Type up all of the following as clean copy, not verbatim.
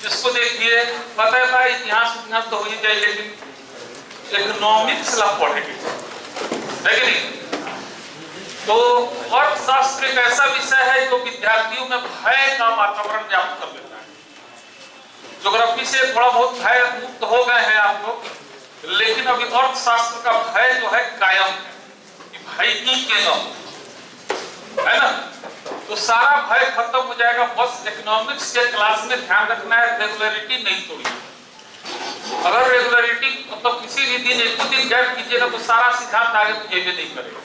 इसको देखिए, पता है भाई इतिहास तो हो ही जाए, लेकिन इकोनॉमिक्स ला पढ़ेंगे, है कि नहीं? तो अर्थशास्त्र एक ऐसा विषय है जो विद्यार्थियों में भय का वातावरण व्याप्त कर देता है। ज्योग्राफी से थोड़ा बहुत भय मुक्त हो गए हैं आप लोग, लेकिन अभी अर्थशास्त्र का भय जो है कायम है कि भय की के न, है ना? तो सारा भय खत्म हो जाएगा। बस इकोनॉमिक्स के क्लास में ध्यान रखना है, रेगुलरिटी नहीं तोड़िए। अगर रेगुलरिटी मतलब किसी भी दिन एक दिन गैप कीजिएगा तो सारा सिद्धांत आगे मुझे नहीं करेगा।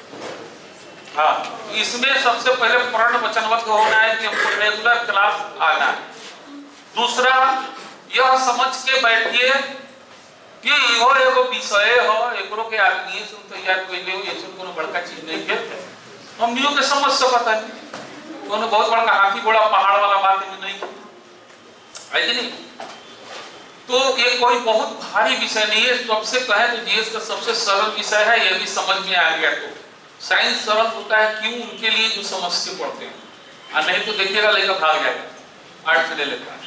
हाँ, इसमें सबसे पहले प्रण वचनबद्ध होना है कि हमको रेगुलर क्लास आना है। दूसरा, यह समझ के बैठिए कि इहो एगो विषय हो, एकरो के आदमी सुन तैयार कइले हो, ये कोनो बड़का चीज नहीं है। हमनियों के समझ से पता नहीं, कोनो बहुत बड़ा हाथी घोड़ा पहाड़ वाला बात नहीं है कि नहीं? तो ये कोई बहुत भारी विषय नहीं है। सबसे कहे तो जीएस का सबसे सरल विषय है, ये भी समझ में आ गया तो साइंस सरल होता है। क्यों? उनके लिए जो समझ के पढ़ते हैं, और नहीं तो देखिएगा लेकर भाग जाएगा, आर्ट से ले लेता है।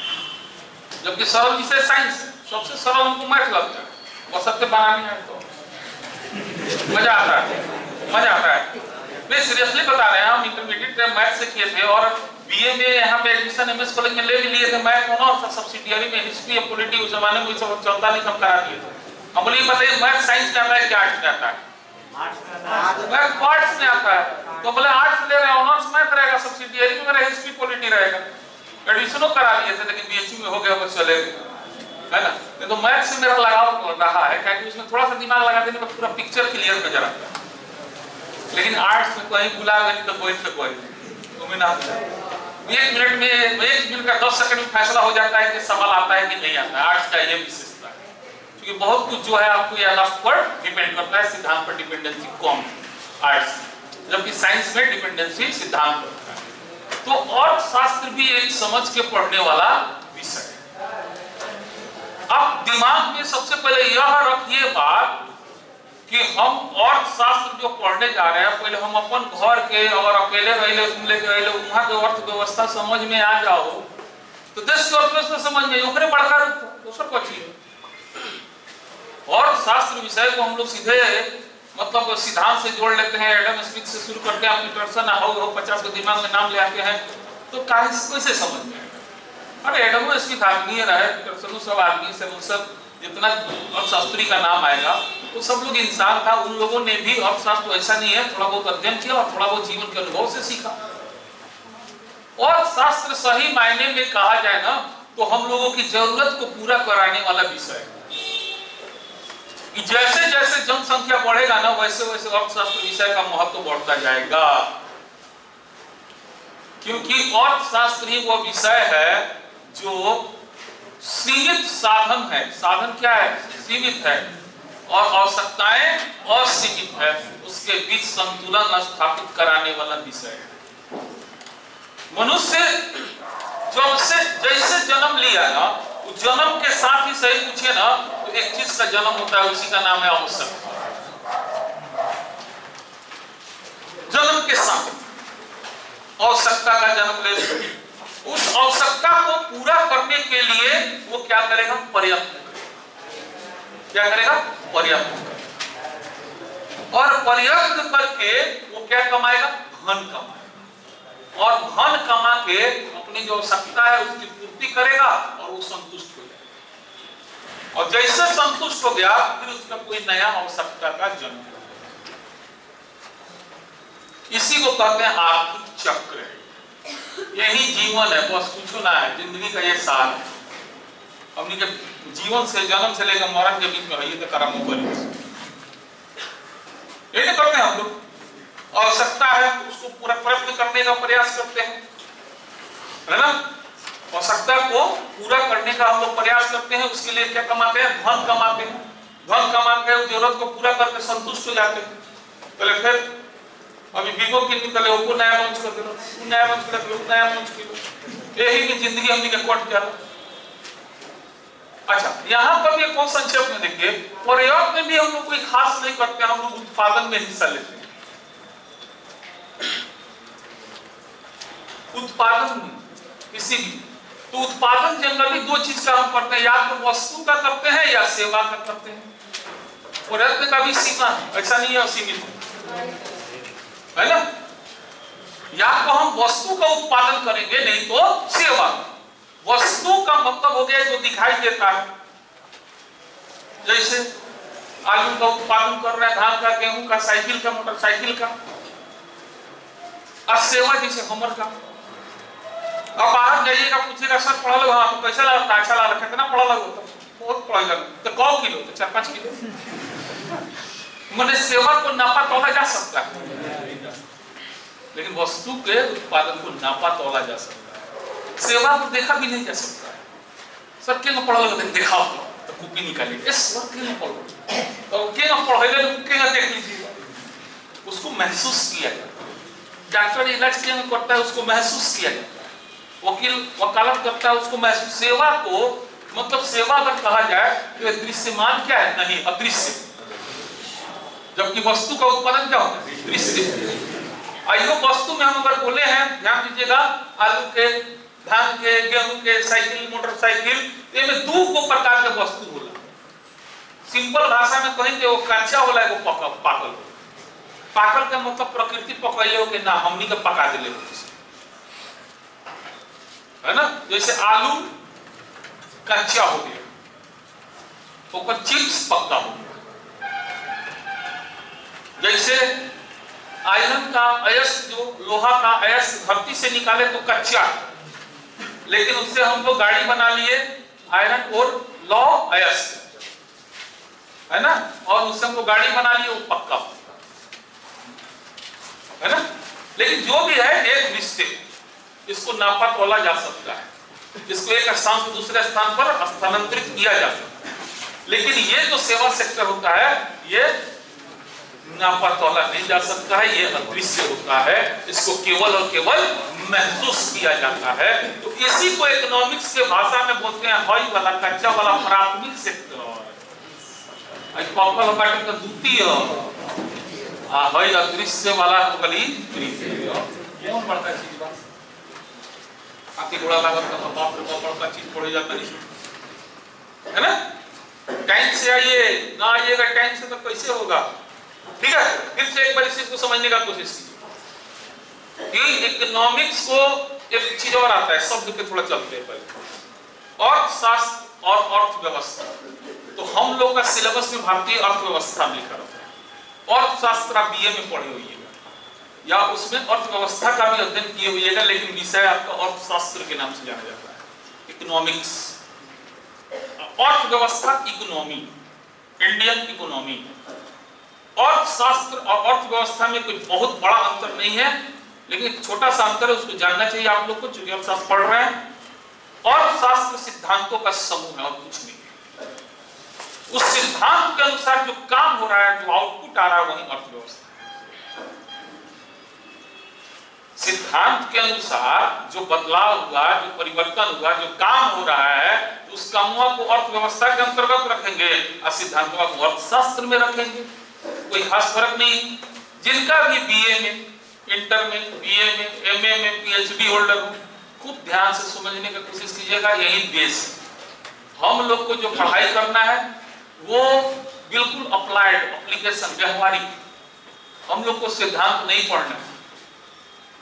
जबकि सरल विषय साइंस है, सबसे सरल हमको मैथ लगता है, और सबसे बनानी है तो मजा आता है, मजा आता है। नहीं सीरियसली बता रहे हैं, हम इंटरमीडिएट मैथ से किए थे और बीए में यहाँ पे एडमिशन एमएस कॉलेज में ले भी लिए थे। मैथ ऑनर्स सब्सिडियरी में हिस्ट्री और पॉलिटी उस जमाने में सब चलता नहीं, कम करा दिए थे। हम बोलिए बताइए मैथ साइंस में आता है कि आर्ट्स में आता है? मैथ आर्ट्स में आता है। तो बोले आर्ट्स ले रहे हैं, ऑनर्स मैथ रहेगा, सब्सिडियरी में मेरा हिस्ट्री पॉलिटी रहेगा। एडमिशनों करा लिए थे, लेकिन बीएसयू में हो गया, बस चले गए, है ना? तो मैथ से मेरा लगाव रहा है, क्योंकि उसमें थोड़ा सा दिमाग लगा देने में पूरा पिक्चर क्लियर नजर आता है। लेकिन आर्ट्स में कहीं भुला गई तो कोई ना कोई तुम्हें ना एक मिनट का 10 सेकंड में फैसला हो जाता है कि सवाल आता है कि नहीं आता है। आर्ट्स का ये विशेषता है, क्योंकि बहुत कुछ जो है आपको ये अलग पर डिपेंड करता है, सिद्धांत पर डिपेंडेंसी कम आर्ट्स, जबकि साइंस में डिपेंडेंसी सिद्धांत पर होता है। तो अर्थशास्त्र भी एक समझ के पढ़ने वाला विषय है। अब दिमाग में सबसे पहले यह रखिए बात कि हम अर्थशास्त्र जो पढ़ने जा रहे हैं, पहले हम अपन घर के और अकेले रहले लेके रहले वहां के अर्थव्यवस्था समझ में आ जाओ तो देश की अर्थव्यवस्था समझ में ओकरे बड़का रूप दोसर को चाहिए। अर्थशास्त्र विषय को हम लोग सीधे मतलब सिद्धांत से जोड़ लेते हैं, एडम स्मिथ से शुरू करके आप पीटरसन हो 50 के दिमाग में नाम ले आते हैं, तो कैसे समझ में आएगा? अरे एडम स्मिथ आदमी रहे, पीटरसन सब आदमी से, वो सब जितना अर्थशास्त्री का नाम आएगा तो सब लोग इंसान था। उन लोगों ने भी अर्थशास्त्र ऐसा नहीं है, थोड़ा बहुत अध्ययन किया और थोड़ा बहुत जीवन के अनुभव से सीखा। अर्थशास्त्र सही मायने में कहा जाए ना तो हम लोगों की जरूरत को पूरा कराने वाला विषय है। जैसे जैसे जनसंख्या बढ़ेगा ना वैसे वैसे अर्थशास्त्र विषय का महत्व बढ़ता जाएगा, क्योंकि अर्थशास्त्र ही वो विषय है जो सीमित साधन है। साधन क्या है? सीमित है, और आवश्यकताएं असीमित है, उसके बीच संतुलन स्थापित कराने वाला विषय है। मनुष्य जब से जैसे जन्म लिया ना, जन्म के साथ ही सही पूछे ना तो एक चीज का जन्म होता है, उसी का नाम है आवश्यकता। जन्म के साथ आवश्यकता का जन्म ले, उस आवश्यकता को पूरा करने के लिए वो क्या करेगा? प्रयत्न करेगा। क्या करेगा? प्रयत्न करेगा, और प्रयत्न करके वो क्या कमाएगा? धन कमाएगा, और धन कमा के अपनी जो आवश्यकता है उसकी पूर्ति करेगा और वो संतुष्ट हो जाएगा। और जैसे संतुष्ट हो गया फिर उसका कोई नया आवश्यकता का जन्म होगा। इसी को कहते हैं आर्थिक चक्र है। यही जीवन है, बस कुछ ना है, जिंदगी का ये सार है। अपनी के जीवन से जन्म से लेकर मरण के बीच में है, ये तो कर्म करें ये नहीं करते हम लोग। आवश्यकता है उसको पूरा प्रयत्न करने का प्रयास करते हैं, है ना? आवश्यकता को पूरा करने का हम लोग प्रयास करते हैं, उसके लिए क्या कमाते हैं? धन कमाते हैं। धन कमा के जरूरत को पूरा करके संतुष्ट हो जाते हैं। पहले फिर अभी वीवो की निकले को नया लॉन्च कर दो, नया लॉन्च कर दो, नया लॉन्च कर दो, यही में जिंदगी हमने के कट जाता। अच्छा, यहाँ पर भी कौन संक्षेप में देखिए, प्रयोग में भी हम लोग कोई खास नहीं करते, हम लोग उत्पादन में हिस्सा लेते हैं। उत्पादन में किसी भी तो उत्पादन जनरली दो चीज का हम करते हैं, या तो वस्तु का करते हैं या सेवा का करते हैं। प्रयत्न का भी सीमा है, ऐसा नहीं है असीमित है ना। या तो हम वस्तु का उत्पादन करेंगे, नहीं तो सेवा। वस्तु का मतलब हो गया जो दिखाई देता है, जैसे आलू का उत्पादन कर रहा है, धान का, गेहूं का, साइकिल का, मोटरसाइकिल का। और सेवा जैसे हमर का। अब बाहर जाइएगा, पूछिएगा सर पढ़ा लो, हाँ तो कैसा लगा, अच्छा लगा, कितना पढ़ा लो, तो बहुत पढ़ा लगा, तो 100 किलो, तो 4-5 किलो। मैंने सेवा को नापा तोला जा सकता है, लेकिन वस्तु के उत्पादन को नापा तोला जा सकता है, सेवा को देखा भी नहीं जा सकता है। सर क्या पढ़ा लो, दिखाओ तो कॉपी निकालिए, इस सर क्या पढ़ो, तो क्या पढ़ेगा तो क्या देख लीजिएगा, उसको महसूस किया जाता है। डॉक्टर इलाज क्या करता है, उसको महसूस किया जाता है। वकील वकालत करता है, उसको महसूस। सेवा को मतलब सेवा अगर कहा जाए तो दृश्यमान क्या है, नहीं अदृश्य, जबकि वस्तु का उत्पादन क्या होता है, दृश्य। आइयो वस्तु में हम अगर बोले हैं, ध्यान दीजिएगा, आलू के, धान के, गेहूं के, साइकिल, मोटरसाइकिल, ये में 2 प्रकार के वस्तु होला। सिंपल भाषा में कहें तो वो कच्चा होला, एगो पाकल। पाकल का मतलब प्रकृति पकैले हो के ना, हमनी के पका दिले हो, है ना। जैसे आलू कच्चा हो गया, ऊपर चिप्स पक्का हो गया। जैसे आयरन का अयस्क, जो लोहा का अयस्क धरती से निकाले तो कच्चा, लेकिन उससे हम लोग गाड़ी बना लिए, आयरन और लौ अयस्क, है ना, और उससे हमको गाड़ी बना लिए, वो पक्का है ना। लेकिन जो भी है एक निश्चित, इसको नापा तोला जा सकता है, इसको एक स्थान से दूसरे स्थान पर स्थानांतरित किया जा सकता है। लेकिन ये जो सेवा सेक्टर होता है, ये नापा तोला नहीं जा सकता है, ये अदृश्य होता है, इसको केवल और केवल महसूस किया जाता है। तो इसी को इकोनॉमिक्स के भाषा में बोलते हैं हई वाला, कच्चा वाला प्राथमिक सेक्टर, पॉपल काटे का द्वितीय, हई अदृश्य वाला गली तृतीय। कौन बड़का चीज बा, आके घोड़ा लागत का बाप रे बाप बड़का चीज पढ़े जाता नहीं, है ना। टाइम से आइए, ना आइएगा टाइम से तो कैसे होगा। ठीक है, फिर से एक बार इस चीज को समझने का कोशिश कीजिए। इकोनॉमिक्स को एक चीज और आता है, शब्द पे थोड़ा चलते हैं पहले। अर्थशास्त्र और अर्थव्यवस्था, तो हम लोग का सिलेबस में भारतीय अर्थव्यवस्था लिखा रहता है। अर्थशास्त्र आप बीए में पढ़े हुए या उसमें अर्थव्यवस्था का भी अध्ययन किए हुएगा, लेकिन विषय आपका अर्थशास्त्र के नाम से जाना जाता है, इकोनॉमिक्स। अर्थव्यवस्था इकोनॉमी, इंडियन इकोनॉमी। अर्थशास्त्र और अर्थव्यवस्था में कोई बहुत बड़ा अंतर नहीं है, लेकिन एक छोटा सा अंतर है, उसको जानना चाहिए आप लोग को, चूंकि अर्थशास्त्र पढ़ रहे हैं। अर्थशास्त्र सिद्धांतों का समूह है और कुछ नहीं है। उस सिद्धांत के अनुसार जो काम हो रहा है, जो आउटपुट आ रहा है, वही अर्थव्यवस्था है। सिद्धांत के अनुसार जो बदलाव हुआ, जो परिवर्तन हुआ, जो काम हो रहा है, उस कामों को अर्थव्यवस्था के अंतर्गत रखेंगे और सिद्धांतों को अर्थशास्त्र में रखेंगे। कोई खास फर्क नहीं। जिनका भी बीए में, इंटर में, बीए में, एमए में पीएचडी होल्डर हो, खूब ध्यान से समझने की कोशिश कीजिएगा, यही बेस है। हम लोग को जो पढ़ाई करना है वो बिल्कुल अप्लाइड, एप्लीकेशन, व्यवहारिक। हम लोग को सिद्धांत नहीं पढ़ना है,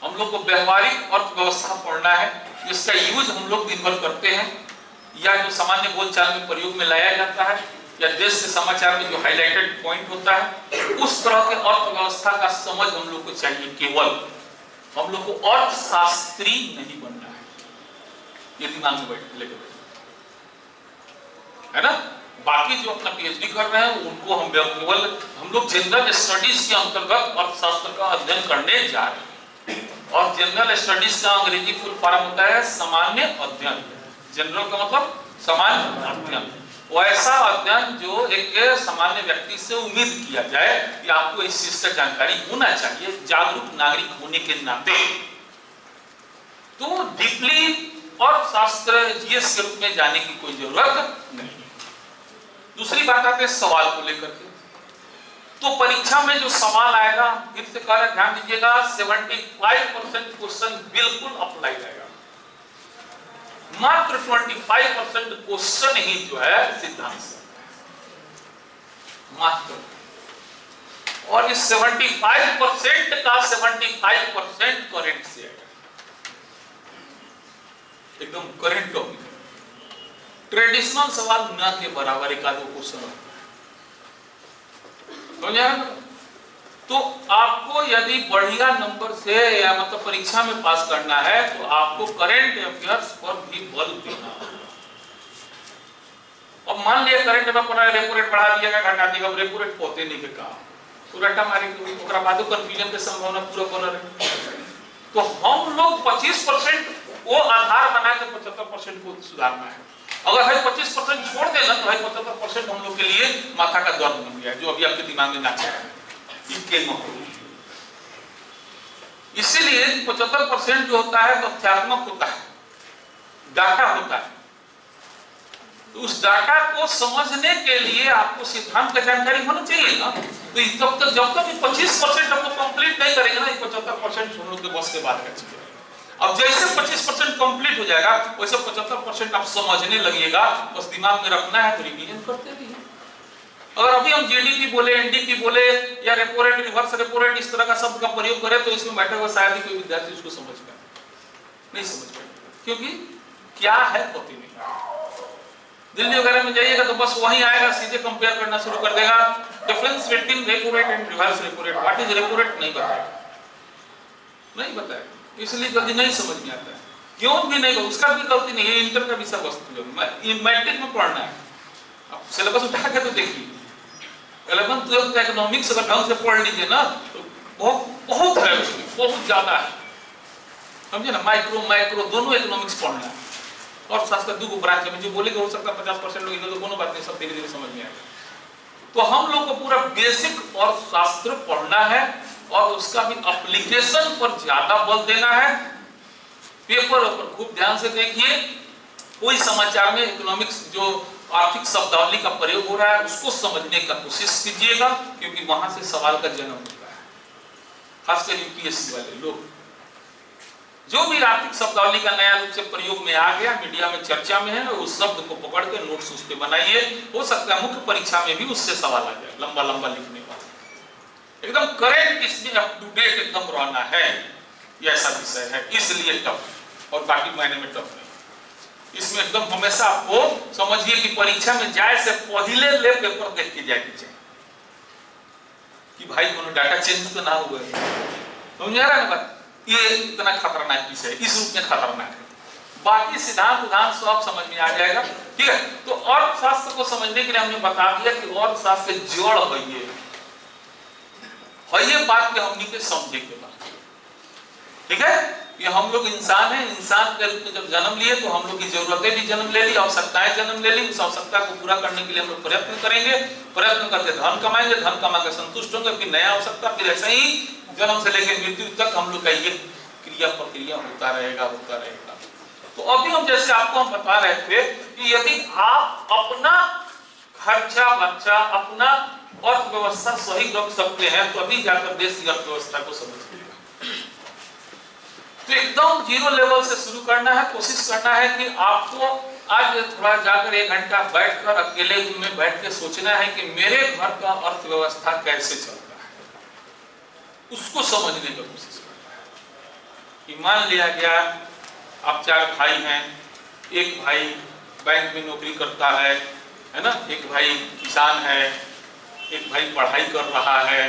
हम लोग को व्यवहारिक अर्थव्यवस्था पढ़ना है, जिसका यूज हम लोग दिन भर करते हैं, या जो सामान्य बोलचाल में प्रयोग में लाया जाता है, या देश के समाचार में जो हाईलाइटेड पॉइंट होता है, उस तरह के अर्थव्यवस्था का समझ हम लोग को चाहिए। केवल हम लोग को अर्थशास्त्री नहीं बनना है, ये दिमाग में लेकर, है ना। बाकी जो अपना पीएचडी कर रहे हैं उनको हम केवल, हम लोग जनरल स्टडीज के अंतर्गत अर्थशास्त्र का अध्ययन करने जा रहे हैं। और जनरल स्टडीज का अंग्रेजी फुल फॉर्म होता है सामान्य अध्ययन। जनरल का मतलब सामान्य अध्ययन, वैसा अध्ययन जो एक सामान्य व्यक्ति से उम्मीद किया जाए कि आपको इस चीज का जानकारी होना चाहिए, जागरूक नागरिक होने के नाते। तो डीपली अर्थशास्त्र जीएस के रूप में जाने की कोई जरूरत नहीं। दूसरी बात आते हैं सवाल को लेकर के। तो परीक्षा में जो सवाल आएगा, फिर से कह रहे ध्यान दीजिएगा, 75% क्वेश्चन बिल्कुल अप्लाई आएगा। मात्र 25% क्वेश्चन ही जो है सिद्धांत से मात्र, और इस 75% का 75% करंट से है, एकदम करंट टॉपिक है। ट्रेडिशनल सवाल न के बराबर एक आधो क्वेश्चन समझा। तो आपको यदि बढ़िया नंबर से या मतलब परीक्षा में पास करना है तो आपको करंट अफेयर्स पर भी बल देना है। अब मान लिया करंट में पढ़ा रेपो रेट बढ़ा दिया गया, घटा दिया, रेपो रेट पहुंचे नहीं के कहा तो रट्टा मारे के ओकरा बादो कंफ्यूजन के संभावना पूरा बनल है। तो हम लोग 25% वो आधार बना के 75% को सुधारना है। अगर है 25% छोड़ देना तो है 75% हम लोग के लिए माथा का दर्द बन गया, जो अभी आपके दिमाग में ना चल रहा है। इसीलिए 75% जो होता है तथ्यात्मक होता है, डाटा होता है। तो उस डाटा को समझने के लिए आपको सिद्धांत का जानकारी होना चाहिए ना। तो जब तक 25% आपको कंप्लीट नहीं करेंगे ना, 75% हम लोग के बस के बाहर का चीज है। अब जैसे 25% कंप्लीट हो जाएगा वैसे 75% आप समझने लगिएगा, बस दिमाग में रखना है तो रिवीजन करते रहिए। अगर अभी हम जीडीपी बोले, एनडीपी बोले या repo rate, reverse repo rate, इस तरह का शब्द का प्रयोग करें तो इसमें बैठा हुआ शायद ही कोई विद्यार्थी उसको समझ पाए, नहीं समझ पाए, क्योंकि क्या है पता नहीं। दिल्ली वगैरह में जाइएगा तो बस वही आएगा, सीधे कंपेयर करना शुरू कर देगा। Difference between repo rate and reverse repo rate, what is repo rate नहीं बताएगा, नहीं बताएगा, इसलिए जल्दी नहीं समझ में आता है। क्यों भी नहीं, उसका भी गलती नहीं है, इंटर का विषय वस्तु है, मैट्रिक में पढ़ना है। अब सिलेबस उठा के तो देखिए 11th 12th का इकोनॉमिक्स अगर ढंग से पढ़ लीजिए ना तो बहुत है उसमें, बहुत ज्यादा है, समझे ना। माइक्रो दोनों इकोनॉमिक्स पढ़ना है, और शास्त्र दो ब्रांच में जो बोलेगा हो सकता है 50% लोग इधर, तो कोनो बात नहीं, सब धीरे धीरे समझ में आएगा। तो हम लोग को पूरा बेसिक और शास्त्र पढ़ना है और उसका भी एप्लीकेशन पर ज्यादा बल देना है। पेपर पर खूब ध्यान से देखिए, कोई समाचार में इकोनॉमिक्स जो आर्थिक शब्दावली का प्रयोग हो रहा है उसको समझने का कोशिश कीजिएगा, क्योंकि वहां से सवाल का जन्म होता है। खासकर यूपीएससी वाले लोग, जो भी आर्थिक शब्दावली का नया रूप से प्रयोग में आ गया, मीडिया में चर्चा में है, उस शब्द को पकड़ के नोट्स उस पे बनाइए। हो सकता है मुख्य परीक्षा में भी उससे सवाल आ जाए, लंबा लंबा लिखने वाला, एकदम करेक्ट, इसमें अप टू डेट एकदम रहना है। ये ऐसा विषय है, इसलिए टफ, और बाकी महीने में टफ नहीं। इसमें एकदम हमेशा आपको समझिए कि परीक्षा में जाए से पहले ले पेपर देख के जाए चाहिए कि भाई कोनो डाटा चेंज तो ना हुआ है, समझ आ रहा है बात। ये इतना खतरनाक विषय, इस रूप में खतरनाक है। बाकी सिद्धांत उदाहरण सब समझ में आ जाएगा, ठीक है। तो अर्थशास्त्र को समझने के लिए हमने बता दिया कि अर्थशास्त्र जोड़ है ये बात के हमनी के समझे के बाद, ठीक है। ये हम लोग इंसान हैं, इंसान के रूप में जब जन्म लिए तो हम लोग की जरूरतें भी जन्म ले ली, आवश्यकताएं जन्म ले ली। उस आवश्यकता को पूरा करने के लिए हम लोग प्रयत्न करेंगे, प्रयत्न करके धन कमाएंगे, धन कमा के संतुष्ट होंगे, फिर नया आवश्यकता, फिर ऐसे ही जन्म से लेकर मृत्यु तक हम लोग का ये क्रिया प्रक्रिया होता रहेगा। तो अभी हम जैसे आपको हम बता रहे थे कि यदि आप अपना खर्चा बर्चा, अपना अर्थव्यवस्था सही रख सकते हैं तो अभी जाकर देश की अर्थव्यवस्था को समझिएगा। तो एकदम जीरो लेवल से शुरू करना है, कोशिश करना है कि आपको आज थोड़ा जाकर 1 घंटा बैठकर अकेले में बैठ के सोचना है कि मेरे घर का अर्थव्यवस्था कैसे चलता है, उसको समझने की कोशिश करना है। कि मान लिया गया आप 4 भाई हैं, एक भाई बैंक में नौकरी करता है ना, एक भाई किसान है, एक भाई पढ़ाई कर रहा है,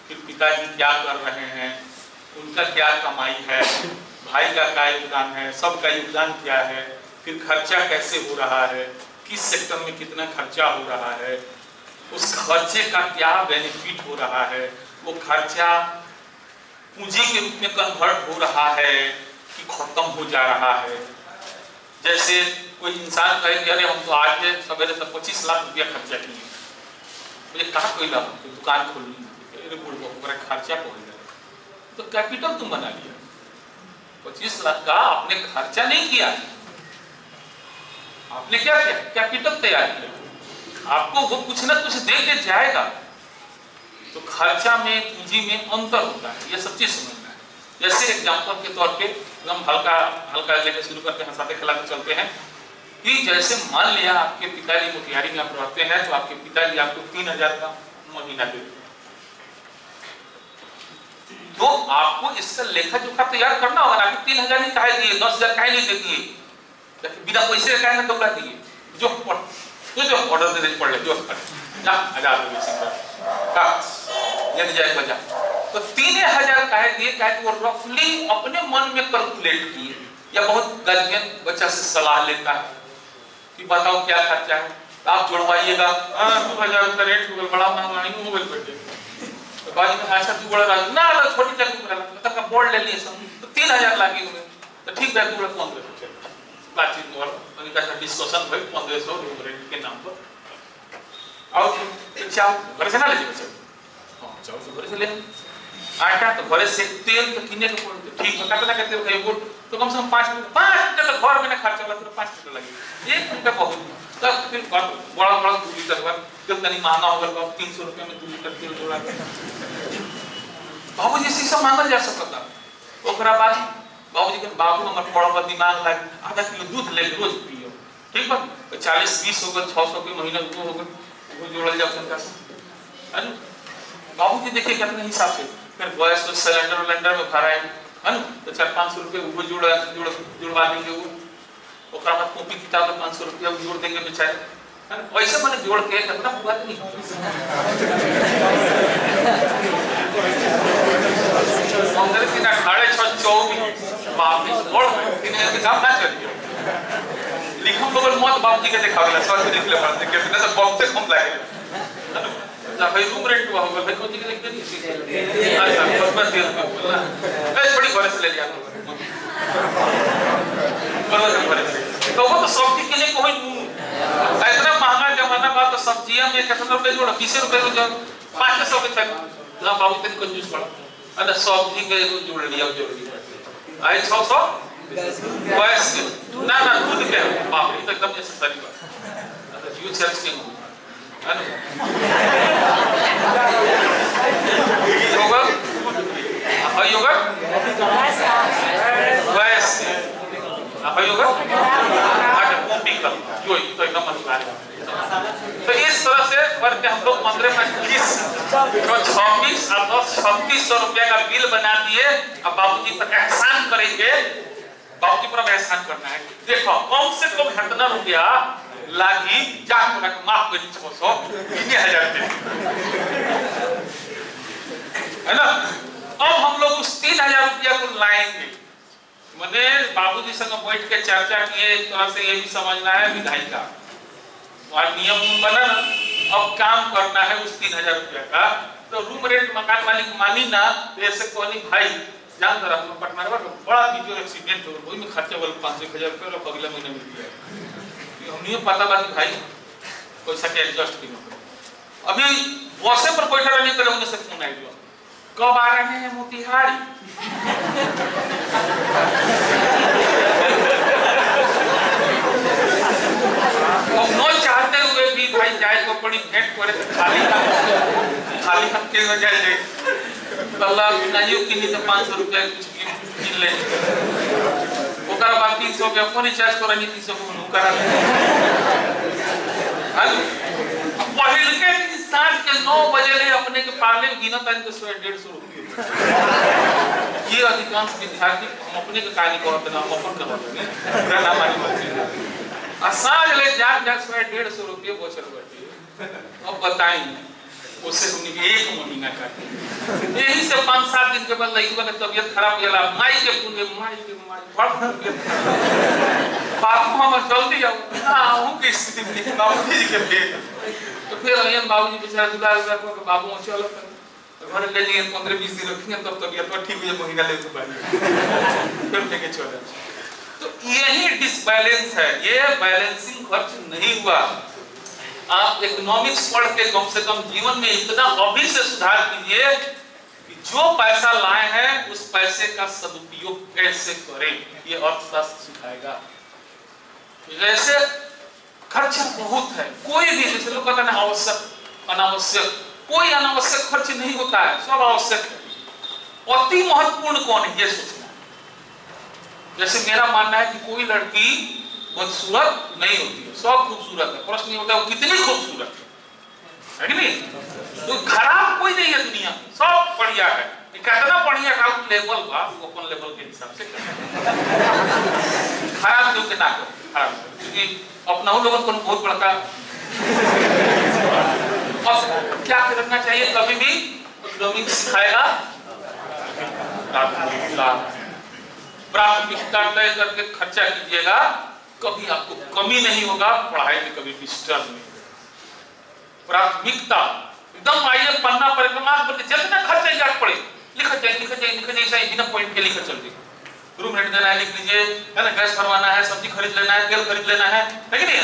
फिर पिताजी क्या कर रहे हैं, उनका क्या कमाई है, भाई का क्या योगदान है, सबका योगदान क्या है, फिर खर्चा कैसे हो रहा है, किस सेक्टर में कितना खर्चा हो रहा है, उस खर्चे का क्या बेनिफिट हो रहा है, वो खर्चा पूंजी के रूप में कन्वर्ट हो रहा है कि खत्म हो जा रहा है। जैसे कोई इंसान कहे कि अरे हम तो आज सवेरे से 25 लाख रुपया खर्चा किए, मुझे कहा कोई लाभ दुकान खोलनी, अरे बोल खर्चा को तो कैपिटल तुम बना लिया, 25 लाख का आपने खर्चा नहीं किया, आपने क्या किया, कैपिटल तैयार किया। आपको वो कुछ ना कुछ दे के जाएगा। तो खर्चा में पूंजी में अंतर होता है, ये सब चीज समझना है। जैसे एग्जाम्पल के तौर पे एकदम हल्का हल्का लेके शुरू करके हंसाते खिलाते चलते हैं कि जैसे मान लिया आपके पिताजी मोतिहारी में आप रहते हैं, तो आपके पिताजी आपको 3000 का महीना देते हैं, तो आपको इसका लेखा जोखा तैयार करना होगा ना कि 3000 ही काहे दिए, 10,000 काहे नहीं देती है, बिना पैसे काहे ना दौड़ा दिए, जो ऑर्डर दे पड़ ले जो जा 1000 रुपये यदि जाए बजा, तो 3000 काहे दिए, काहे वो रफली अपने मन में कैलकुलेट किए, या बहुत गार्जियन बच्चा से सलाह लेता है कि बताओ क्या खर्चा है, तो आप जुड़वाइएगा, 2000 रुपये रेट हो गया, बड़ा महंगा नहीं मोबाइल बेटे, तो बाजी में अच्छा तू बड़ा ना छोटी तक मतलब का बोर्ड ले लिए सब, तो 3000 लागे हुए, तो ठीक है तू 1500 बातचीत और उनका डिस्कशन भाई 1500 रेट के नाम पर, और चाव घर से ना ले बच्चे, हाँ चाव से घर से ले, आटा तो घर से, तेल तो किने के पड़ते, ठीक है कितना कहते हो भाई तो कम से कम 5 रुपये तो घर में ना खर्चा लगा, तो 5 रुपये लगे, 1 रुपया बहुत, तब फिर बड़ा बड़ा 2 लीटर का तेल तनी महंगा होगा, 300 रुपये में 2 लीटर तेल जोड़ा, बाबूजी से सब मांगल जा सकता, ओकरा बाद बाबूजी के बाबू हमर पड़वा दिमाग लागे, आधा किलो दूध ले रोज पियो, ठीक बा, 40-20 होगा 600 के महीना वो होगा, वो जोड़ल जाओ संख्या से, बाबूजी देखिए कितने हिसाब से, फिर गैस तो सिलेंडर में भराए, है ना, तो 400-500 रुपये वो जुड़वा देंगे, वो ओकरा बाद कॉपी किताब में 500 रुपया जोड़ देंगे बेचारे, है ना, वैसे मैंने जोड़ के कितना हुआ नहीं, अंदर की ना 6.5-24 22 और 3 काम ना चलिए, लिखम बगल मत बाबूजी के दिखावेला, सब लिख ले पड़ते के बिना तो बहुत से कम लागे, जा भाई रूम रेंट हुआ होगा भाई कोई लिख देनी, अच्छा बस दे दो बोलना, ए बड़ी बरस ले लिया तो वो तो सब्जी के लिए कोई इतना महंगा जमाना बात, तो सब्जियां में कितना रुपए जोड़ 20 रुपए जो 500 के तक ना बाबू तक कंजूस पड़ा, अरे सब्जी के जोड़ लिया आई 600 बस ना दूध के बाप रे एकदम जैसे सही बात, अच्छा जीव चर्च के है ना होगा भाई होगा बस भाई होगा अच्छा कॉपी कर जो तो एकदम मसला है, तो इस तरह से करके हम लोग 15 में 20 तो 26 और 10 3600 रुपया का बिल बना दिए, अब बाबूजी पर एहसान करेंगे, बाबूजी पर एहसान करना है, देखो कम से कम कितना रुपया लागी जा तोरा के माफ कर 600 3000 है ना, अब हम लोग उस 3000 रुपया को लाएंगे, मैंने बाबूजी संग बैठ के चर्चा किए, एक तरह से ये भी समझना है विधायी का और नियम बना ना, अब काम करना है उस 3000 रुपया का, तो रूम रेंट मकान मालिक मानी ना, ऐसे कोनी भाई जान दर हम पटना में बड़ा वीडियो एक्सीडेंट हो, वही में खर्चा वाला 500,000 रुपया और अगले महीने मिल गया, हम नहीं पता बात भाई पैसा के एडजस्ट की अभी बसे पर बैठा रहने के लिए उन्हें से फोन आई, कब आ रहे हैं मोतिहारी, नो चाहते हुए भी भाई जाए को बड़ी भेंट करे, खाली हम के हो जाए, अल्लाह बिनाइयो की नहीं तो 500 रुपया कुछ गिन ले, ओकरा बाद 300 के फोन रिचार्ज करनी 300 को नु करा हेलो, पहल के सांझ के 9 बजे ले अपने के पाले गिनत है तो 100-150 रुपया, ये अधिकांश विद्यार्थी हम अपने के कार्य कहते ना, हम अपन कहते हैं पूरा नाम मानी आसान ले जा 100-150 रुपये बचल बैठे, अब बताएं उससे हमने एक महीना काटे, यही से 5-7 दिन के बाद लड़की का तबीयत खराब हो जाला, माई के फोन में माई बापू हम जल्दी आओ, हां हूं के स्थिति में बाबूजी के पेट, तो फिर अयन बाबूजी बेचारा दुला को बाबू चलो घर ले जाइए 15-20 दिन रखेंगे तब तबीयत ठीक हो जाए, महीना ले तो बारी फिर लेके चले, तो यही डिसबैलेंस है, ये बैलेंसिंग खर्च नहीं हुआ, आप इकोनॉमिक्स पढ़ के कम से कम जीवन में इतना अभी से सुधार कीजिए कि जो पैसा लाए हैं उस पैसे का सदुपयोग कैसे करें, ये अर्थशास्त्र सिखाएगा, जैसे खर्च बहुत है, कोई भी जैसे लोग कहते हैं आवश्यक अनावश्यक, कोई अनावश्यक खर्च नहीं होता है, सब आवश्यक है, अति महत्वपूर्ण कौन है ये सोचना है। जैसे मेरा मानना है कि कोई लड़की बदसूरत नहीं होती है, सब खूबसूरत है। प्रश्न ये होता है वो कितनी खूबसूरत है कि नहीं? तो खराब कोई नहीं है दुनिया में, सब बढ़िया है। कितना बढ़िया का लेवल बा वो अपन लेवल के हिसाब से खराब क्यों के ना करो, खराब क्योंकि अपना लोगों को बहुत बड़का। और क्या करना चाहिए, कभी भी इकोनॉमिक सिखाएगा प्राथमिकता तय करके खर्चा कीजिएगा, कभी आपको कमी नहीं होगा, पढ़ाई में कभी डिस्टर्ब नहीं होगा। प्राथमिकता एकदम आइए पन्ना पर एकदम आंख बंद जितना खर्चा याद पड़े लिखा जाए बिना पॉइंट के लिखा चल देगा। रूम रेंट देना है लिख लीजिए, है ना, गैस भरवाना है, सब्जी खरीद लेना है, तेल खरीद लेना है कि नहीं,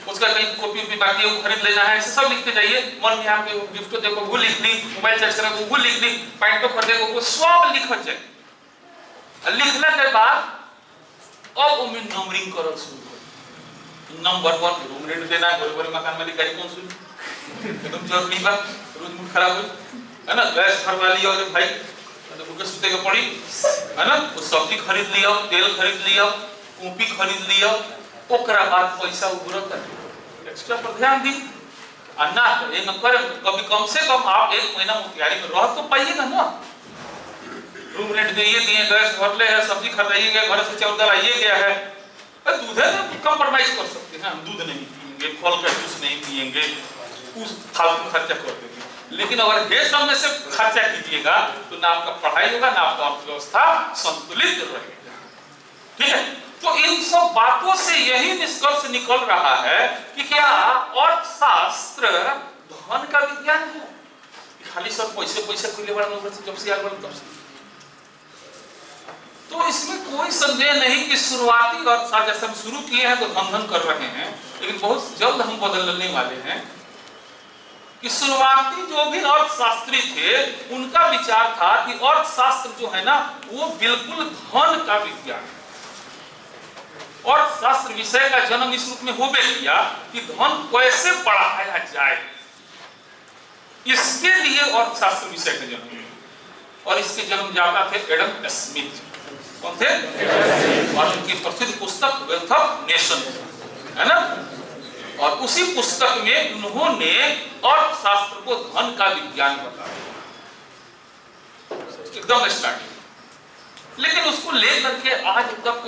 उसका कहीं कॉपी भी बाकी है वो खरीद लेना है, ऐसे सब लिखते जाइए। मन में आपके गिफ्ट देखो वो लिख ली, मोबाइल चार्ज करेगा वो लिख ली, पैंट तो खरीदेगा वो सब लिखा जाए। लिखने के बाद अब उम्मीद नंबरिंग करो शुरू करो। नंबर 1 रूम रेंट देना है, बड़े मकान में गाड़ी कौन सुन एकदम जरूरी बात, रोज मूड खराब है ना, गैस भरवा लिया और भाई तो सुते के पड़ी है ना, वो सब्जी खरीद लिया, तेल खरीद लिया, कॉपी खरीद लिया, ओकरा बाद पैसा उबरत है एक्स्ट्रा पर ध्यान दी अन्ना ये न करे। कभी कम से कम आप 1 महीना मुखियारी में रह तो पाइएगा ना। रूम रेंट दिए गैस भर ले है, सब्जी खरीदाइए गए, घर से चावल दाल आइए गया है, दूध है तो कंप्रोमाइज कर सकते हैं, हम दूध नहीं पिएंगे, फल का जूस नहीं पिएंगे, उस फालतू खर्चा कर देंगे। लेकिन अगर ये सब में से खर्चा कीजिएगा तो ना आपका पढ़ाई होगा ना आपका अर्थव्यवस्था संतुलित रहेगा। ठीक है, तो इन सब बातों से यही निष्कर्ष निकल रहा है कि क्या अर्थशास्त्र धन का विज्ञान है? खाली सब पैसे पैसे खुले वाला नौकरी से जब से यार तब से। तो इसमें कोई संदेह नहीं कि शुरुआती अर्थशास्त्र जैसे हम शुरू किए हैं तो धन कर रहे हैं, लेकिन बहुत जल्द हम बदलने वाले हैं। कि शुरुआती जो भी अर्थशास्त्री थे उनका विचार था कि अर्थशास्त्र जो है ना वो बिल्कुल धन का विज्ञान है। अर्थशास्त्र विषय का जन्म इस रूप में हो गया कि धन कैसे बढ़ाया जाए, इसके लिए अर्थशास्त्र विषय का जन्म हुआ। और इसके जन्मदाता थे एडम स्मिथ। कौन थे? और उनकी प्रसिद्ध पुस्तक वेल्थ ऑफ नेशन है ना, और उसी पुस्तक में उन्होंने अर्थशास्त्र को धन का विज्ञान बताया एकदम स्टार्टिंग। लेकिन उसको लेकर के आज तक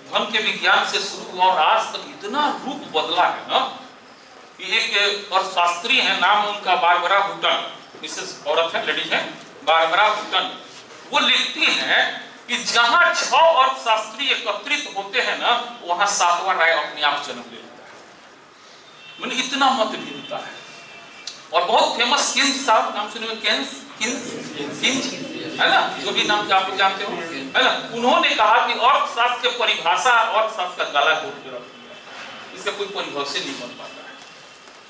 धन के विज्ञान से शुरू हुआ और आज तक इतना रूप बदला है ना कि एक अर्थशास्त्री है, नाम उनका बारबरा हुटन, मिसेस औरत है, लेडीज है, बारबरा हुटन। वो लिखती हैं कि जहां 6 अर्थशास्त्री एकत्रित होते हैं ना वहां 7वां राय अपने आप जन्म ले लेता है। मैंने इतना मतभेदता है। और बहुत फेमस किन्स साहब, नाम सुने किन्स है ना, जो भी नाम आप लोग जानते हो है ना, उन्होंने कहा कि अर्थशास्त्र की परिभाषा अर्थशास्त्र का गला घोट के रख दिया, इसका कोई परिभाषा नहीं बन पाता है।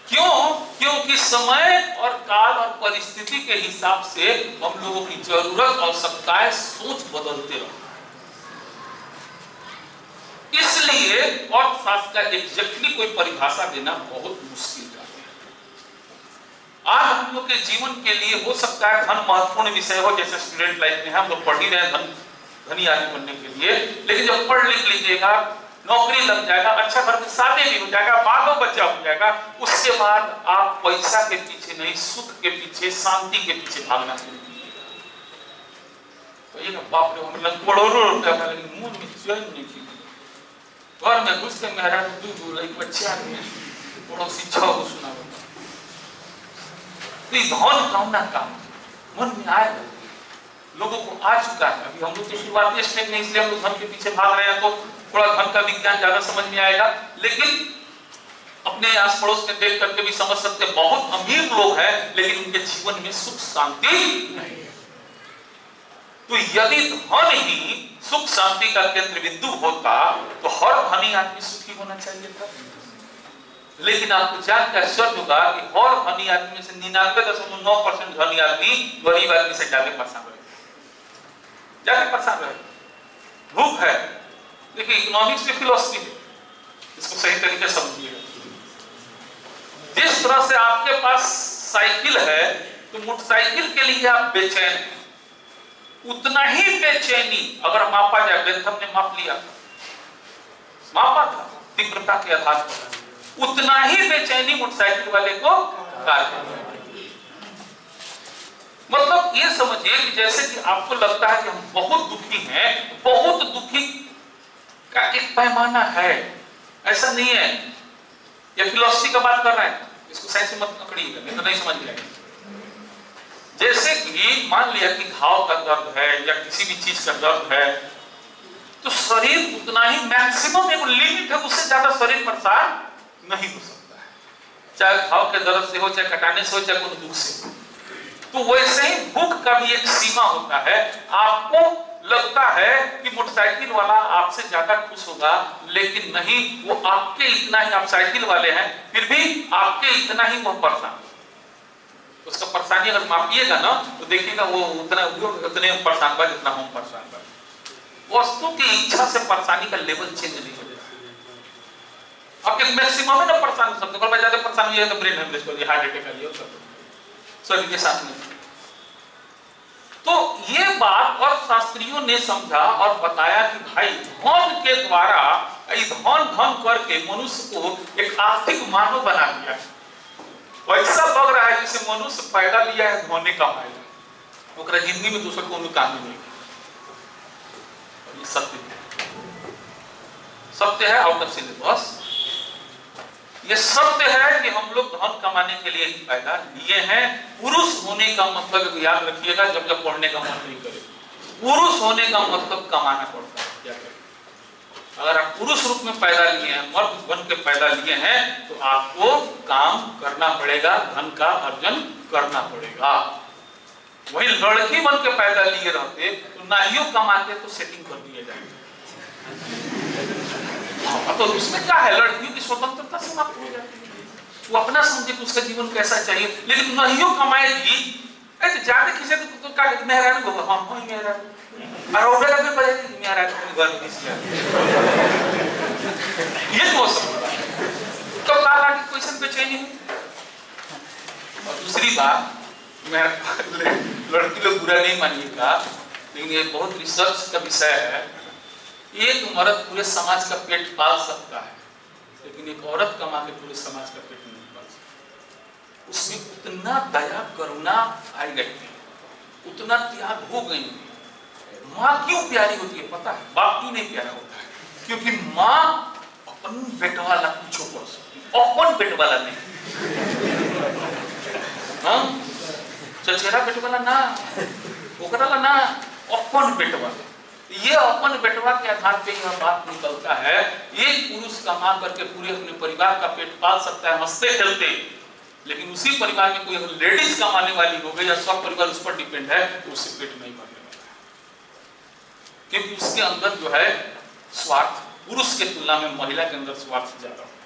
क्यों? क्योंकि समय और काल और परिस्थिति के हिसाब से हम लोगों की जरूरत आवश्यकताएं सोच बदलते रहते, इसलिए अर्थशास्त्र का एग्जैक्टली कोई परिभाषा देना बहुत मुश्किल है। आज हम लोग के जीवन के लिए हो सकता है धन महत्वपूर्ण विषय हो, जैसे स्टूडेंट लाइफ में हम लोग पढ़ ही रहे हैं धनी आदमी बनने के लिए, लेकिन जब पढ़ लिख लीजिएगा, नौकरी लग जाएगा, अच्छा घर में शादी भी हो जाएगा, बाल बच्चा हो जाएगा, उसके बाद आप पैसा के पीछे नहीं सुख के पीछे, शांति के पीछे भागना शुरू कीजिएगा। तो ये बाप रे, हम लोग करोड़ों रुपया का, लेकिन मुंह में चैन नहीं थी। घर में घुस के मेहरा दूध एक बच्चा पड़ोसी 6 को सुना, तो धन कामना काम मन में आएगा, लोगों को आ चुका है। अभी हम लोग तो शुरुआती स्टेज में, इसलिए हम लोग धन के पीछे भाग रहे हैं, तो थोड़ा धन का विज्ञान ज्यादा समझ में आएगा। लेकिन अपने आस पड़ोस में देख करके भी समझ सकते हैं, बहुत अमीर लोग हैं लेकिन उनके जीवन में सुख शांति नहीं है। तो यदि धन ही सुख शांति का केंद्र बिंदु होता तो हर धनी आदमी सुखी होना चाहिए था। लेकिन आपको जान के आश्चर्य होगा कि हर धनी आदमी में से 99.9% धनी आदमी गरीब आदमी से जाके परेशान रहे, भूख है। देखिए इकोनॉमिक्स में फिलॉसफी है, इसको सही तरीके से समझिएगा। जिस तरह से आपके पास साइकिल है तो मोटरसाइकिल के लिए आप बेचैन हैं, उतना ही बेचैनी अगर मापा जाए, बेंथम ने माप लिया, मापा था तीव्रता के आधार पर, उतना ही बेचैनी मोटरसाइकिल वाले को कार में। मतलब ये समझिए कि जैसे कि आपको लगता है कि हम बहुत दुखी हैं, बहुत दुखी का एक पैमाना है, ऐसा नहीं है। ये फिलॉसफी का बात कर रहे हैं, इसको साइंस में मत पकड़िएगा, नहीं तो नहीं समझ में आएगा। जैसे कि मान लिया कि घाव का दर्द है या किसी भी चीज का दर्द है, तो शरीर उतना ही मैक्सिमम एक लिमिट है, उससे ज्यादा शरीर परेशान नहीं हो सकता है, चाहे घाव के दर्द से हो, चाहे कटाने से हो, चाहे कोई दुख से हो। तो वैसे ही भूख का भी एक सीमा होता है। आपको लगता है कि मोटरसाइकिल वाला आपसे ज्यादा खुश होगा, लेकिन नहीं, वो आपके इतना ही, आप साइकिल वाले हैं फिर भी आपके इतना ही वो परेशान, उसका परेशानी अगर मापिएगा ना तो देखिएगा वो उतने परेशान बा जितना हम परेशान बा। वस्तु की इच्छा से परेशानी का लेवल चेंज नहीं हो जाता। आप एक मैक्सिमम है ना परेशान हो सकते, और ज्यादा परेशान हो जाए तो ब्रेन हेमरेज कर, हार्ट अटैक आ जाए शरीर के साथ में। तो ये बात और शास्त्रियों ने समझा और बताया कि भाई धन के द्वारा, धन करके मनुष्य को एक आर्थिक मानव बना दिया। ऐसा लग रहा है जैसे मनुष्य पैदा लिया है धोने का मायला, ओकरा जिंदगी में दूसरा कोनो काम नहीं। ये सत्य है, सत्य है आउट ऑफ सिलेबस। ये सत्य है कि हम लोग धन कमाने के लिए ही पैदा लिए हैं। पुरुष होने का मतलब याद रखिएगा, जब जब पढ़ने का मन नहीं करे, पुरुष होने का मतलब कमाना पड़ता है। क्या करें, अगर आप पुरुष रूप में पैदा लिए हैं, मर्द बन के पैदा लिए हैं, तो आपको काम करना पड़ेगा, धन का अर्जन करना पड़ेगा। वही लड़की बन के पैदा लिए रहते तो नाहियों कमाते तो सेटिंग कर दिए जाएंगे। तो उसमें क्या है, लड़कियों की स्वतंत्रता समाप्त हो जाती है, वो अपना समझे कि उसका जीवन कैसा चाहिए। लेकिन नाहियों कमाएगी तो ज्यादा खींचे तो क्या मेहरानी होगा, हम ही मेहरानी ये हो सकता है, तो क्वेश्चन पे चाहिए। और दूसरी बात, मैं लड़की लोग बुरा नहीं मानिएगा, लेकिन ये बहुत रिसर्च का विषय है। एक मर्द पूरे समाज का पेट पाल सकता है, लेकिन एक औरत कमा के पूरे समाज का पेट नहीं पाल सकती। उसमें उतना दया करुणा आई गई, उतना त्याग हो गई। माँ क्यों प्यारी होती है पता है? बाप क्यों नहीं प्यारा होता है? क्योंकि माँ अपन बेटा वाला पूछो कर सकती, अपन बेटा वाला नहीं। हाँ, चचेरा बेटा वाला ना, ओकरा ना, अपन बेटा वाला। ये अपन बेटवा के आधार पे यह बात निकलता है, एक पुरुष कमा करके पूरे अपने परिवार का पेट पाल सकता है हंसते खेलते, लेकिन उसी परिवार में कोई अगर लेडीज कमाने वाली हो गई या सब परिवार उस पर डिपेंड है, तो उससे पेट नहीं भरने वाला है, क्योंकि उसके अंदर जो है स्वार्थ, पुरुष के तुलना में महिला के अंदर स्वार्थ ज्यादा होता है।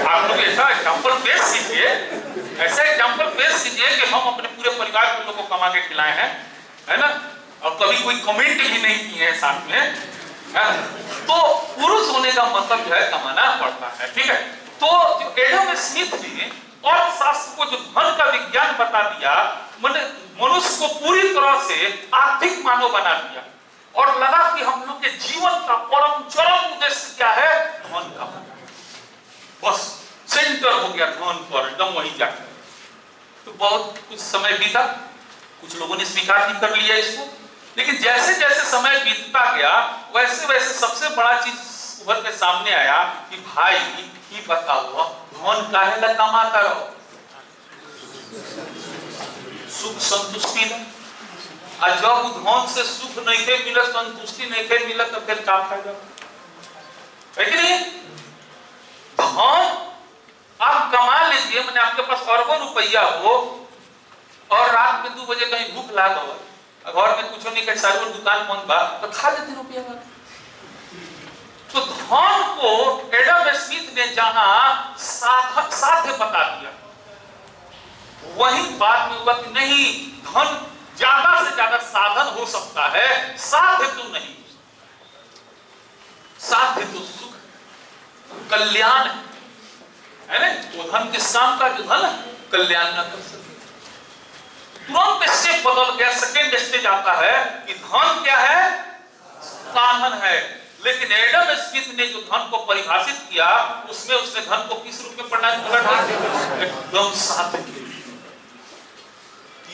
आप लोग ऐसा एग्जाम्पल पेश कीजिए, ऐसा एग्जाम्पल पेश कीजिए कि हम अपने पूरे परिवार के लोगों को कमा के खिलाए हैं, है ना, और कभी कोई कमेंट भी नहीं किए हैं साथ में, है? तो पुरुष होने का मतलब जो है कमाना पड़ता है, ठीक है। तो जो एडम स्मिथ ने अर्थशास्त्र को जो धन का विज्ञान बता दिया, मनुष्य को पूरी तरह से आर्थिक मानव बना दिया, और लगा कि हम लोग के जीवन का परम चरम उद्देश्य क्या है, धन कमाना। बस सेंटर हो गया धन पर, एकदम वहीं जाकर। तो बहुत कुछ समय बीता, कुछ लोगों ने स्वीकार भी कर लिया इसको, लेकिन जैसे जैसे समय बीतता गया वैसे वैसे सबसे बड़ा चीज उभर के सामने आया कि भाई ये बताओ, धन काहे ला कमाता रहो, सुख संतुष्टि में, और जब धन से सुख नहीं थे मिला, संतुष्टि नहीं थे मिला, तो फिर क्या फायदा है कि नहीं? धन आप कमा लीजिए, मैंने आपके पास अरबों रुपया हो और रात में 2 बजे कहीं भूख लाग हो, घर में कुछ नहीं, सारी दुकान बंद बा, तो खा लेते रुपया का। तो धन को एडम स्मिथ ने जहां साध्य बता दिया, वही बाद में हुआ कि नहीं, धन ज्यादा से ज्यादा साधन हो सकता है, साध्य तो नहीं। साध्य तो सुख कल्याण है ना, वो धन किस काम का जो धन कल्याण न कर सके। तुरंत स्टेप बदल गया। सेकेंड स्टेज आता है कि धन क्या है? साधन है। लेकिन एडम स्मिथ ने जो धन को परिभाषित किया, उसमें उसने धन को किस रूप में पढ़ना? एकदम साधन के लिए।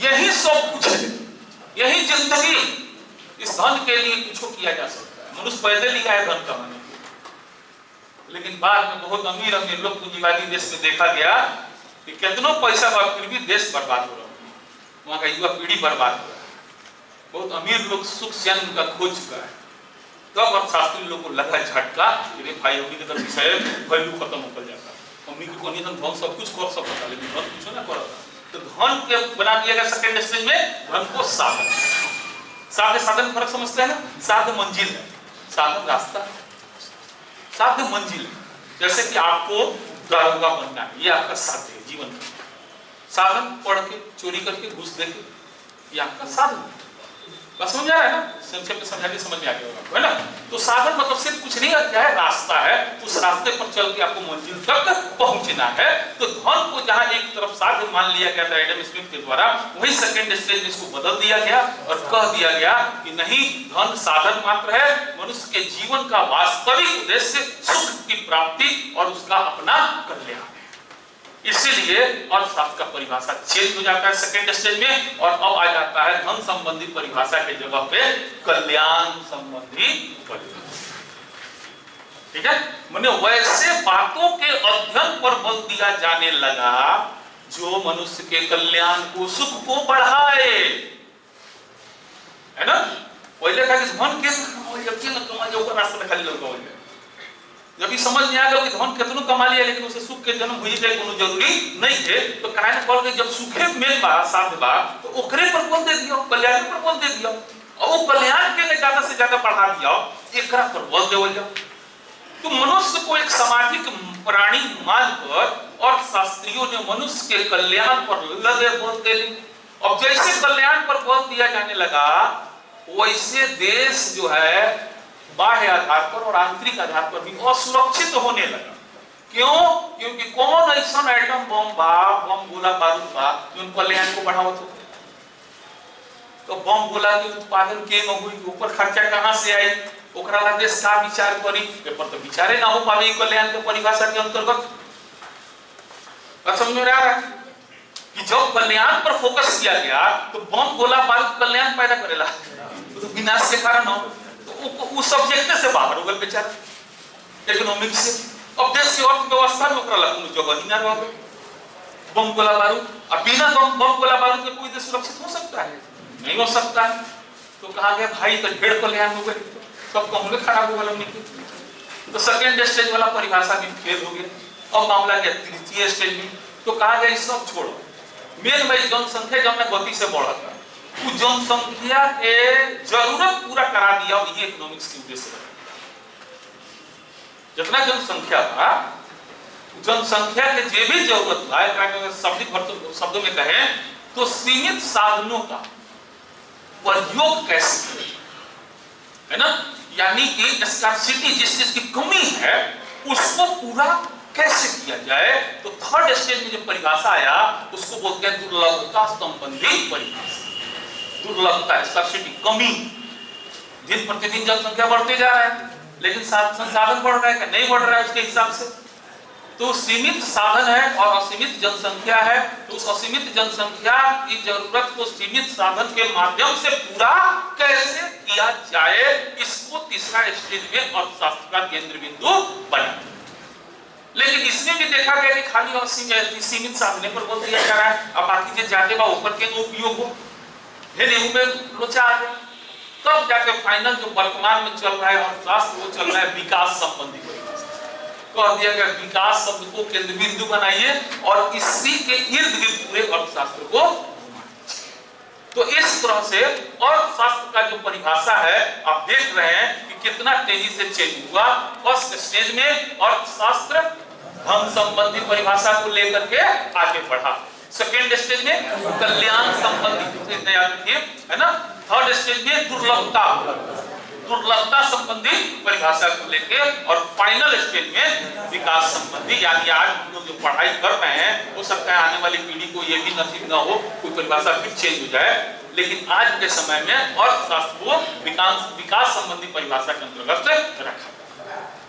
यही सब कुछ है, यही जिंदगी। इस धन के लिए कुछ किया जा सकता है। मनुष्य पैदल ही आया धन कमाने के लिए। लेकिन बाद में बहुत अमीर अमीर लोग पूंजीवादी देश में देखा गया कि कितनों पैसा हुआ फिर भी देश बर्बाद हो रहा है, वहां का युवा पीढ़ी बर्बाद हो रहा है। बहुत अमीर लोग सुख चैन का खो चुका है। तब अर्थशास्त्री लोग को लगा झटका, अरे भाई हमनी के तो विषय वैल्यू खत्म होकर जाता है, हमनी की कंडीशन धन सब कुछ कर सकता है लेकिन धन कुछ ना करता। तो धन के बना दिया गया सेकंड स्टेज में धन को साधन। साधन साधन फर्क समझते हैं ना? साधन मंजिल है, साधन रास्ता, साधन मंजिल है। जैसे कि आपको दारोगा बनना है, ये आपका साध्य है जीवन का। साधन पढ़ के चोरी करके घूस देके, ये आपका साधन है। बस समझ आ रहा है ना? संक्षेप में समझा के समझ में आ गया होगा, है ना? तो साधन मतलब सिर्फ कुछ नहीं है, क्या है? रास्ता है। उस रास्ते पर चल के आपको मंजिल तक पहुंचना है। तो धन को जहां एक तरफ साधन मान लिया गया था एडम स्मिथ के द्वारा, वही सेकंड स्टेज में इसको बदल दिया गया और कह दिया गया कि नहीं, धन साधन मात्र है। मनुष्य के जीवन का वास्तविक उद्देश्य सुख की प्राप्ति और उसका अपना कल्याण है। इसीलिए अर्थशास्त्र का परिभाषा चेंज हो जाता है सेकंड स्टेज में, और अब आ जाता है धन संबंधी परिभाषा के जगह पे कल्याण संबंधी परिभाषा। ठीक है? माने वैसे बातों के अध्ययन पर बल दिया जाने लगा जो मनुष्य के कल्याण को, सुख को बढ़ाए, है ना? पहले कहा कि धन के कमाई रास्ते में खाली लोग, जब ये समझ में आ गया कि धन कितनों कमा लिया लेकिन उसे सुख के जन्म हुई जाए कोनो जरूरी नहीं है, तो कहने पड़ गई जब सुखे मेन बा साध बा तो ओकरे पर बोल दे दियो, कल्याण पर बोल दे दियो, और वो कल्याण के लिए ज्यादा से ज्यादा बढ़ा दियो, एकरा पर बोल देवल जाओ। तो मनुष्य को एक सामाजिक प्राणी मानकर और शास्त्रियों ने मनुष्य के कल्याण पर लगे बोल दे दी। अब जैसे कल्याण पर बोल दिया जाने लगा, वैसे देश जो है बाह्य आधार पर और आंतरिक आधार पर भी असुरक्षित होने लगा। क्यों? क्योंकि कौन ऐसा एटम बम बा, बम गोला बारूद बा जो कल्याण को बढ़ावत हो? तो बम गोला के उत्पादन के हुई, ऊपर खर्चा कहां से आई, ओकरा ला देश का विचार करी, पेपर तो विचारे ना हो पावे कल्याण के परिभाषा के अंतर्गत। समझ में आ रहा है कि जब कल्याण पर फोकस किया गया तो बम गोला बारूद कल्याण पैदा करेला, तो विनाश के कारण हो, उस सब्जेक्ट से बाहर हो गए बेचारा इकोनॉमिक्स से। अब देश की अर्थव्यवस्था में ओकरा ला कोनो जगह ही ना रह गए। बम गोला बारूद, अब बिना बम गोला बारूद के कोई देश सुरक्षित हो सकता है? नहीं हो सकता है। तो कहा गया भाई तो ढेर कल्याण हो गए, सब कहूंगे खराब हो गया। तो सेकेंड स्टेज वाला परिभाषा भी फेल हो गया। अब मामला गया तृतीय स्टेज में, तो कहा गया सब छोड़ो, मेन भाई जनसंख्या जब में गति से बढ़ा था, जनसंख्या के जरूरत पूरा करा दिया, ये इकोनॉमिक्स के उद्देश्य है। जितना जनसंख्या था, जनसंख्या के जो भी जरूरत था, शब्दों में कहे तो सीमित साधनों का प्रयोग कैसे करें, है ना? यानी कि स्कार्सिटी, जिस चीज की कमी है उसको पूरा कैसे किया जाए। तो थर्ड स्टेज में जो परिभाषा आया उसको बोलते हैं दुर्लभता संबंधी परिभाषा। दुर्लभता, स्कार्सिटी, कमी। दिन प्रतिदिन जनसंख्या बढ़ते जा रहा है लेकिन संसाधन बढ़ रहा है क्या? नहीं बढ़ रहा है उसके हिसाब से। तो सीमित साधन है और असीमित जनसंख्या है, तो उस असीमित जनसंख्या की जरूरत को सीमित साधन के माध्यम से पूरा कैसे किया जाए, इसको तीसरा स्टेज में अर्थशास्त्र का केंद्र बिंदु बना। लेकिन इसमें भी देखा गया कि खाली सीमित साधने पर बोल दिया जा रहा है, अब बाकी जो जाते बा ऊपर के उपयोग हो में लोचा आ गया। तब जाके फाइनल जो वर्तमान में चल रहा है अर्थशास्त्र, वो चल रहा है विकास संबंधी परिभाषा। कह दिया गया विकास शब्द को केंद्र बिंदु बनाइए और इसी के इर्द गिर्द पूरे अर्थशास्त्र को। तो इस तरह से अर्थशास्त्र का जो परिभाषा है आप देख रहे हैं कि कितना तेजी से चेंज हुआ। फर्स्ट स्टेज में अर्थशास्त्र धन संबंधी परिभाषा को लेकर के आगे बढ़ा, सेकेंड स्टेज में कल्याण संबंधी, है ना? थर्ड स्टेज में दुर्लभता, दुर्लभता संबंधी परिभाषा को लेके और फाइनल स्टेज में विकास संबंधी, यानी आज हम लोग जो पढ़ाई कर रहे हैं हो सकता है आने वाली पीढ़ी को ये भी नसीब ना हो, कोई परिभाषा फिर चेंज हो जाए, लेकिन आज के समय में अर्थशास्त्र को विकास संबंधी परिभाषा के अंतर्गत रखा।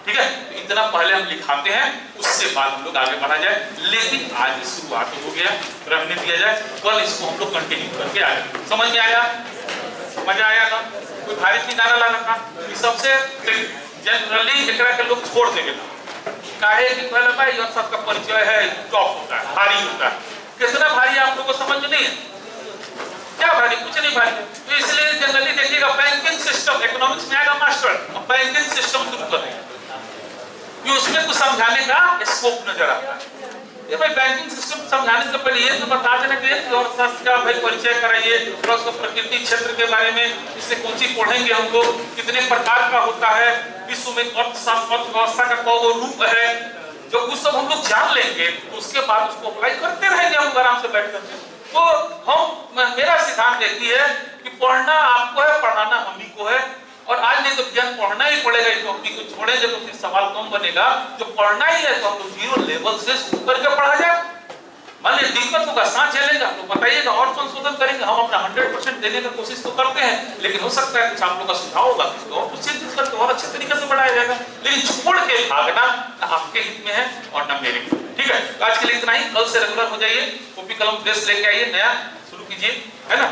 ठीक है, तो इतना पहले हम लिखाते हैं, उसके बाद हम लोग आगे बढ़ा जाए। लेकिन आज शुरुआत हो गया, रहने दिया जाए, कल इसको हम लोग कंटिन्यू करके आए। समझ में आया? मजा आया ना? कोई भारी की नारा लगा था? सबसे जनरली एकरा के लोग छोड़ देंगे, काहे कि पहले भाई और सबका परिचय है, टॉप होता है, भारी होता है। कितना भारी आप लोगों को समझ में नहीं है? क्या भारी? कुछ नहीं भारी। तो इसलिए जनरली देखिएगा बैंकिंग सिस्टम, इकोनॉमिक्स में आएगा मास्टर, बैंकिंग सिस्टम शुरू करेंगे, ये उसमें कुछ समझाने का स्कोप नजर आता है। ये भाई बैंकिंग सिस्टम समझाने से पहले ये तो बता देना कि अर्थशास्त्र का भाई परिचय कराइए, थोड़ा सा प्रकृति क्षेत्र के बारे में, इसमें कौन सी पढ़ेंगे हम लोग, कितने प्रकार का होता है, विश्व में अर्थशास्त्र अर्थव्यवस्था का कौन रूप है, जो कुछ सब हम लोग जान लेंगे तो उसके बाद उसको अप्लाई करते रहेंगे हम आराम से बैठ करके। तो हम, मेरा सिद्धांत देखिए है कि पढ़ना आपको है, पढ़ाना हम ही को है, और आज नहीं तो ज्ञान पढ़ना ही पड़ेगा, इस टॉपिक को छोड़ेंगे तो फिर सवाल कम बनेगा। जो पढ़ना ही है तो हम लोग 0 लेवल से शुरू करके पढ़ा जाए। मान लीजिए दिक्कत होगा, सांस चलेगा तो बताइएगा और संशोधन करेंगे, हम अपना 100% देने की कोशिश तो करते हैं, लेकिन हो सकता है कुछ आप लोग का सुझाव होगा और कुछ चीज करके और अच्छे तरीके से बढ़ाया जाएगा। लेकिन छोड़ के भागना ना आपके हित में है और ना मेरे हित में। ठीक है, तो आज के लिए इतना ही, कल से रेगुलर हो जाइए, कॉपी कलम फ्रेश लेके आइए, नया शुरू कीजिए, है ना।